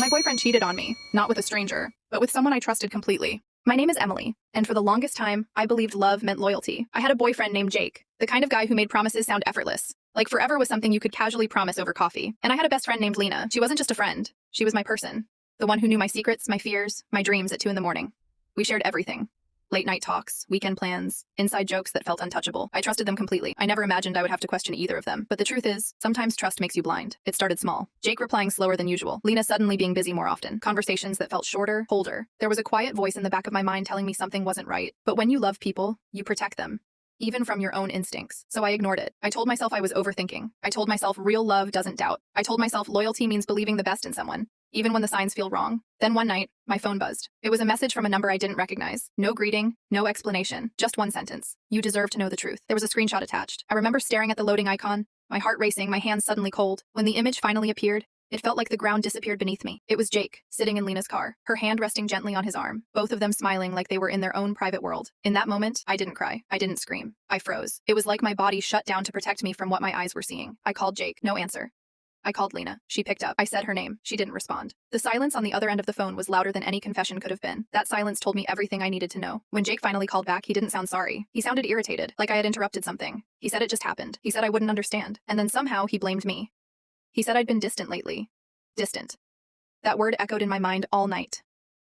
My boyfriend cheated on me, not with a stranger, but with someone I trusted completely. My name is Emily, and for the longest time, I believed love meant loyalty. I had a boyfriend named Jake, the kind of guy who made promises sound effortless. Like forever was something you could casually promise over coffee. And I had a best friend named Lena. She wasn't just a friend. She was my person. The one who knew my secrets, my fears, my dreams at 2 a.m. We shared everything. Late night talks, weekend plans, inside jokes that felt untouchable. I trusted them completely. I never imagined I would have to question either of them. But the truth is, sometimes trust makes you blind. It started small. Jake replying slower than usual. Lena suddenly being busy more often. Conversations that felt shorter, colder. There was a quiet voice in the back of my mind telling me something wasn't right. But when you love people, you protect them. Even from your own instincts. So I ignored it. I told myself I was overthinking. I told myself real love doesn't doubt. I told myself loyalty means believing the best in someone, even when the signs feel wrong. Then one night, my phone buzzed. It was a message from a number I didn't recognize. No greeting, no explanation, just one sentence. You deserve to know the truth. There was a screenshot attached. I remember staring at the loading icon, my heart racing, my hands suddenly cold. When the image finally appeared, it felt like the ground disappeared beneath me. It was Jake, sitting in Lena's car, her hand resting gently on his arm, both of them smiling like they were in their own private world. In that moment, I didn't cry. I didn't scream. I froze. It was like my body shut down to protect me from what my eyes were seeing. I called Jake. No answer. I called Lena. She picked up. I said her name. She didn't respond. The silence on the other end of the phone was louder than any confession could have been. That silence told me everything I needed to know. When Jake finally called back, he didn't sound sorry. He sounded irritated, like I had interrupted something. He said it just happened. He said I wouldn't understand. And then somehow he blamed me. He said I'd been distant lately. Distant. That word echoed in my mind all night.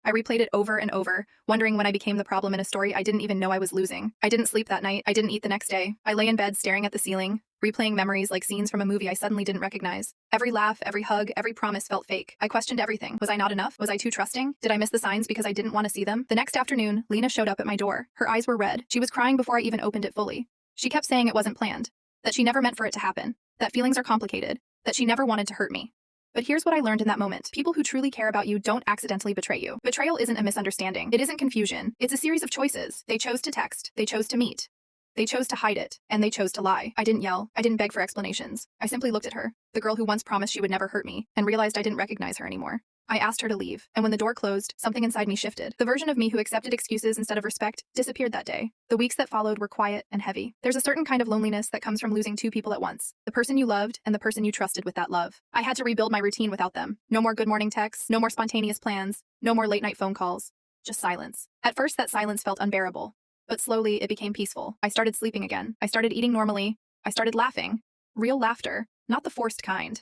I replayed it over and over, wondering when I became the problem in a story I didn't even know I was losing. I didn't sleep that night. I didn't eat the next day. I lay in bed staring at the ceiling, replaying memories like scenes from a movie I suddenly didn't recognize. Every laugh, every hug, every promise felt fake. I questioned everything. Was I not enough? Was I too trusting? Did I miss the signs because I didn't want to see them? The next afternoon, Lena showed up at my door. Her eyes were red. She was crying before I even opened it fully. She kept saying it wasn't planned, that she never meant for it to happen, that feelings are complicated, that she never wanted to hurt me. But here's what I learned in that moment. People who truly care about you don't accidentally betray you. Betrayal isn't a misunderstanding. It isn't confusion. It's a series of choices. They chose to text. They chose to meet. They chose to hide it. And they chose to lie. I didn't yell. I didn't beg for explanations. I simply looked at her, the girl who once promised she would never hurt me, and realized I didn't recognize her anymore. I asked her to leave, and when the door closed, something inside me shifted. The version of me who accepted excuses instead of respect disappeared that day. The weeks that followed were quiet and heavy. There's a certain kind of loneliness that comes from losing 2 people at once. The person you loved and the person you trusted with that love. I had to rebuild my routine without them. No more good morning texts, no more spontaneous plans, no more late night phone calls. Just silence. At first that silence felt unbearable, but slowly it became peaceful. I started sleeping again. I started eating normally. I started laughing. Real laughter, not the forced kind.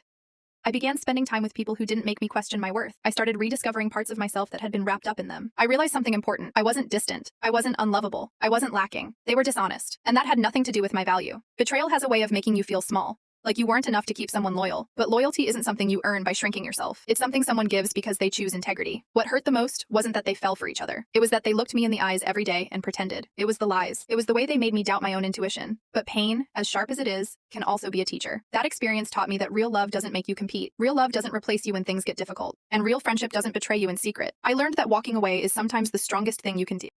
I began spending time with people who didn't make me question my worth. I started rediscovering parts of myself that had been wrapped up in them. I realized something important. I wasn't distant. I wasn't unlovable. I wasn't lacking. They were dishonest. And that had nothing to do with my value. Betrayal has a way of making you feel small, like you weren't enough to keep someone loyal. But loyalty isn't something you earn by shrinking yourself. It's something someone gives because they choose integrity. What hurt the most wasn't that they fell for each other. It was that they looked me in the eyes every day and pretended. It was the lies. It was the way they made me doubt my own intuition. But pain, as sharp as it is, can also be a teacher. That experience taught me that real love doesn't make you compete. Real love doesn't replace you when things get difficult. And real friendship doesn't betray you in secret. I learned that walking away is sometimes the strongest thing you can do.